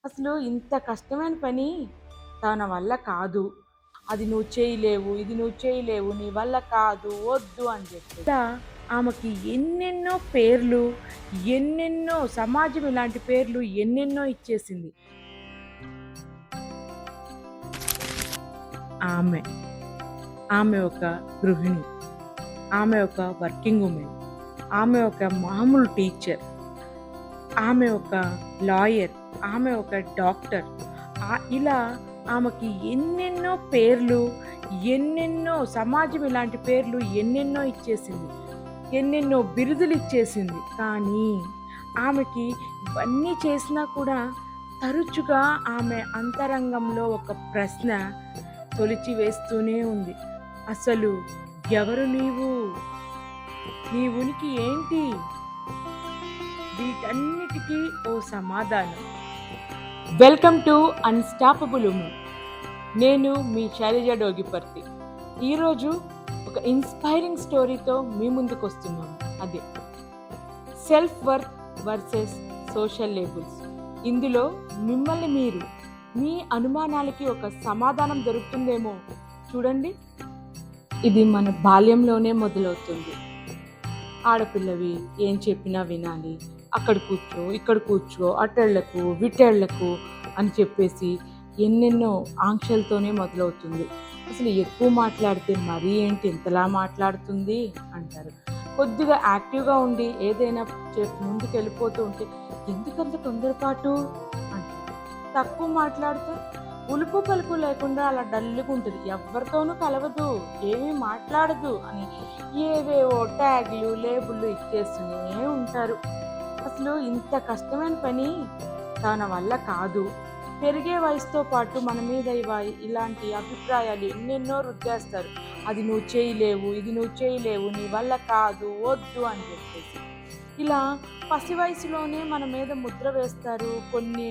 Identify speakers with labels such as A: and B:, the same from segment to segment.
A: అసలు ఇంత కష్టమైన పని తన వల్ల కాదు. అది నువ్వు చేయలేవు, ఇది నువ్వు చేయలేవు, నీ వల్ల కాదు, వద్దు అని చెప్పేసి. ఇలా ఆమెకి ఎన్నెన్నో పేర్లు, ఎన్నెన్నో సమాజం ఇలాంటి పేర్లు ఎన్నెన్నో ఇచ్చేసింది. ఆమె, ఆమె ఒక గృహిణి. ఆమె ఒక వర్కింగ్ వుమెన్. ఆమె ఒక మామూలు టీచర్. ఆమె ఒక లాయర్. ఆమె ఒక డాక్టర్. ఇలా ఆమెకి ఎన్నెన్నో పేర్లు, ఎన్నెన్నో సమాజం ఇలాంటి పేర్లు ఎన్నెన్నో ఇచ్చేసింది. ఎన్నెన్నో బిరుదులు ఇచ్చేసింది. కానీ ఆమెకి ఇవన్నీ చేసినా కూడా తరచుగా ఆమె అంతరంగంలో ఒక ప్రశ్న తొలిచి వేస్తూనే ఉంది. అసలు ఎవరు నీవు? నీ ఉనికి ఏంటి? వీటన్నిటికీ ఓ సమాధానం. Welcome to unstoppable women. నేను మీ శైలజ డోగిపర్తి. ఈరోజు ఒక ఇన్స్పైరింగ్ స్టోరీతో మీ ముందుకు వస్తున్నాను. అదే self worth versus social labels. ఇందులో మిమ్మల్ని మీరు, మీ అనుమానాలకి ఒక సమాధానం దొరుకుతుందేమో చూడండి. ఇది మన బాల్యంలోనే మొదలవుతుంది. ఆడపిల్లవి ఏం చెప్పినా వినాలి, అక్కడ కూర్చో, ఇక్కడ కూర్చో, అటెళ్లకు విటెళ్లకు అని చెప్పేసి ఎన్నెన్నో ఆంక్షలతోనే మొదలవుతుంది. అసలు ఎక్కువ మాట్లాడితే మరీ ఏంటి ఇంతలా మాట్లాడుతుంది అంటారు. కొద్దిగా యాక్టివ్గా ఉండి ఏదైనా ముందుకు వెళ్ళిపోతూ ఉంటే ఎందుకంత తొందరపాటు అంటారు. తక్కువ మాట్లాడితే ఉలుపు పలుకు లేకుండా అలా డల్లుగా ఉంటుంది, ఎవరితోనూ కలవదు, ఏమీ మాట్లాడదు అని ఏవేవో ట్యాగ్లు లేబుల్లు ఇచ్చేస్తూనే ఉంటారు. అసలు ఇంత కష్టమైన పని తన వల్ల కాదు. పెరిగే వయసుతో పాటు మన మీద ఇలాంటి అభిప్రాయాలు ఎన్నెన్నో రుద్దేస్తారు. అది నువ్వు చేయలేవు, ఇది నువ్వు చేయలేవు, నీ వల్ల కాదు, వద్దు అని చెప్పేసి. ఇలా పసి వయసులోనే మన మీద ముద్ర వేస్తారు. కొన్ని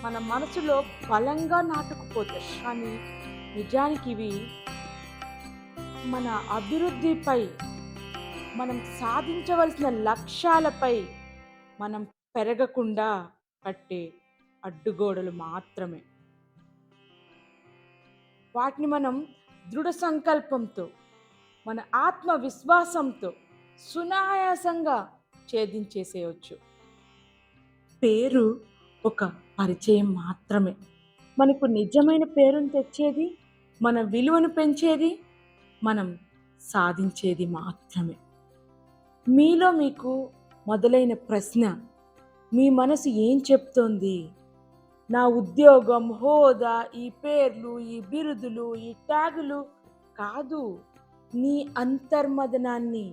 A: మన మనసులో బలంగా నాటుకుపోతాయి. కానీ నిజానికి ఇవి మన అభివృద్ధిపై, మనం సాధించవలసిన లక్ష్యాలపై మనం పెరగకుండా కట్టే అడ్డుగోడలు మాత్రమే. వాటిని మనం దృఢ సంకల్పంతో, మన ఆత్మవిశ్వాసంతో సునాయాసంగా ఛేదించేసేయచ్చు. పేరు ఒక పరిచయం మాత్రమే. మనకు నిజమైన పేరును తెచ్చేది, మన విలువను పెంచేది, మనం సాధించేది మాత్రమే. మీలో మీకు మొదలైన ప్రశ్న, మీ మనసు ఏం చెప్తోంది? నా ఉద్యోగం, హోదా, ఈ పేర్లు, ఈ బిరుదులు, ఈ ట్యాగులు కాదు. నీ అంతర్మదనాన్ని,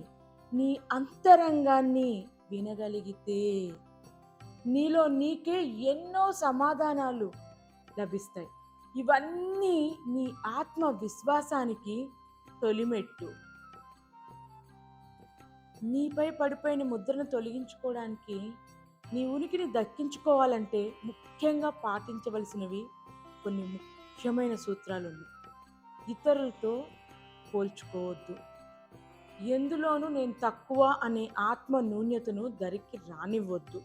A: నీ అంతరంగాన్ని వినగలిగితే నీలో నీకే ఎన్నో సమాధానాలు లభిస్తాయి. ఇవన్నీ నీ ఆత్మవిశ్వాసానికి తొలిమెట్టు. నీపై పడిపోయిన ముద్రను తొలగించుకోవడానికి, నీ ఉనికిని దక్కించుకోవాలంటే ముఖ్యంగా పాటించవలసినవి కొన్ని ముఖ్యమైన సూత్రాలు ఉన్నాయి. ఇతరులతో పోల్చుకోవద్దు. ఎందులోనూ నేను తక్కువ అనే ఆత్మ న్యూన్యతను దరికి రానివ్వద్దు.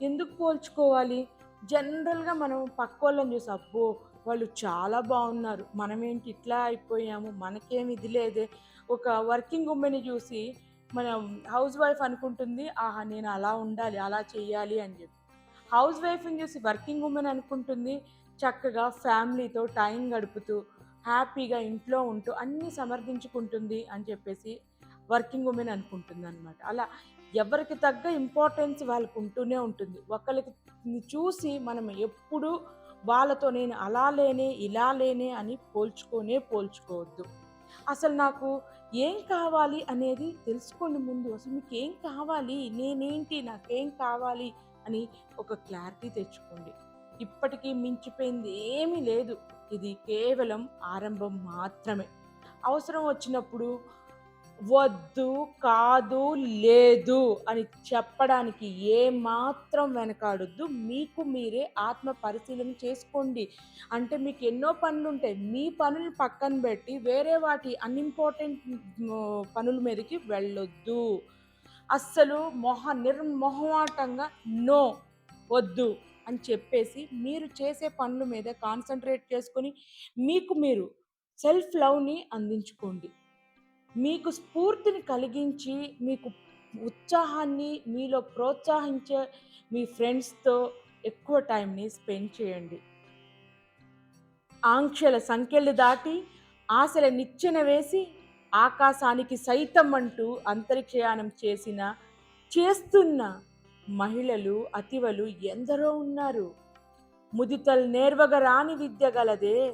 A: ఎందుకు పోల్చుకోవాలి? జనరల్గా మనం పక్క వాళ్ళని చూసి అబ్బో వాళ్ళు చాలా బాగున్నారు, మనమేంటి ఇట్లా అయిపోయాము, మనకేమి ఇది లేదే. ఒక వర్కింగ్ ఉమెన్ని చూసి మనం హౌస్ వైఫ్ అనుకుంటుంది, ఆహా నేను అలా ఉండాలి, అలా చెయ్యాలి అని చెప్పి. హౌస్ వైఫ్ని చూసి వర్కింగ్ ఉమెన్ అనుకుంటుంది, చక్కగా ఫ్యామిలీతో టైం గడుపుతూ హ్యాపీగా ఇంట్లో ఉంటూ అన్నీ సమర్థించుకుంటుంది అని చెప్పేసి వర్కింగ్ ఉమెన్ అనుకుంటుంది అనమాట. అలా ఎవరికి తగ్గ ఇంపార్టెన్స్ వాళ్ళకు ఉంటూనే ఉంటుంది. ఒకరికి చూసి మనం ఎప్పుడు వాళ్ళతో నేను అలా లేనే ఇలా లేనే అని పోల్చుకోవద్దు. అసలు నాకు ఏం కావాలి అనేది తెలుసుకోండి ముందు. అసలు మీకు ఏం కావాలి, నేనేంటి, నాకేం కావాలి అని ఒక క్లారిటీ తెచ్చుకోండి. ఇప్పటికీ మించిపోయింది ఏమీ లేదు. ఇది కేవలం ఆరంభం మాత్రమే. అవసరం వచ్చినప్పుడు వద్దు, కాదు, లేదు అని చెప్పడానికి ఏమాత్రం వెనకాడొద్దు. మీకు మీరే ఆత్మ పరిశీలన చేసుకోండి. అంటే మీకు ఎన్నో పనులు ఉంటాయి, మీ పనులు పక్కన పెట్టి వేరే వాటి అన్ఇంపార్టెంట్ పనుల మీదకి వెళ్ళొద్దు. అస్సలు నిర్మొహమాటంగా నో, వద్దు అని చెప్పేసి మీరు చేసే పనుల మీద కాన్సంట్రేట్ చేసుకొని మీకు మీరు సెల్ఫ్ లవ్‌ని అందించుకోండి. మీకు స్ఫూర్తిని కలిగించి, మీకు ఉత్సాహాన్ని మీలో ప్రోత్సహించే మీ ఫ్రెండ్స్‌తో ఎక్కువ టైంని స్పెండ్ చేయండి. ఆంక్షల సంకెళ్ళు దాటి, ఆశల నిచ్చెన వేసి, ఆకాశానికి సైతం అంటూ అంతరిక్షయానం చేస్తున్న మహిళలు, అతివలు ఎందరో ఉన్నారు. ముదితల్ నేర్వగ రాని విద్య గలదే,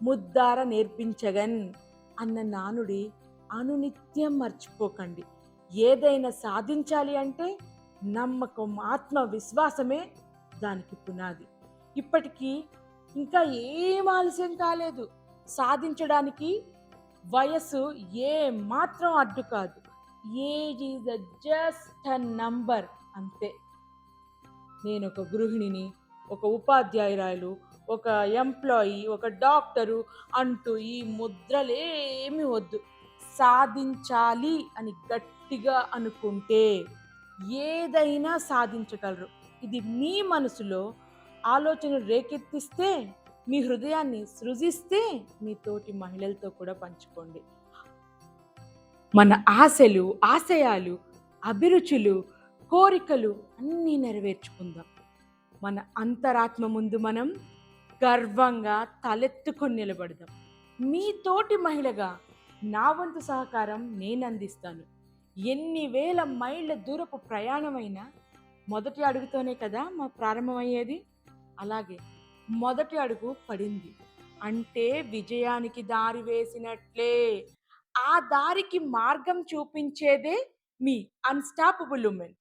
A: ముద్దార నేర్పించగన్ అన్న నానుడి అనునిత్యం మర్చిపోకండి. ఏదైనా సాధించాలి అంటే నమ్మకం, ఆత్మవిశ్వాసమే దానికి పునాది. ఇప్పటికీ ఇంకా ఏం ఆలస్యం కాలేదు. సాధించడానికి వయస్సు ఏ మాత్రం అడ్డు కాదు. Age is just a number అంతే. నేనొక గృహిణిని, ఒక ఉపాధ్యాయురాలు, ఒక ఎంప్లాయీ, ఒక డాక్టరు అంటూ ఈ ముద్రలేమి వద్దు. సాధించాలి అని గట్టిగా అనుకుంటే ఏదైనా సాధించగలరు. ఇది మీ మనసులో ఆలోచనలు రేకెత్తిస్తే, మీ హృదయాన్ని సృజిస్తే మీ తోటి మహిళలతో కూడా పంచుకోండి. మన ఆశలు, ఆశయాలు, అభిరుచులు, కోరికలు అన్నీ నెరవేర్చుకుందాం. మన అంతరాత్మ ముందు మనం గర్వంగా తలెత్తుకొని నిలబడదాం. మీ తోటి మహిళగా నా వంతు సహకారం నేను అందిస్తాను. ఎన్ని వేల మైళ్ళ దూరపు ప్రయాణమైనా మొదటి అడుగుతోనే కదా ప్రారంభమయ్యేది. అలాగే మొదటి అడుగు పడింది అంటే విజయానికి దారి వేసినట్లే. ఆ దారికి మార్గం చూపించేదే మీ అన్‌స్టాపబుల్ ఉమెన్.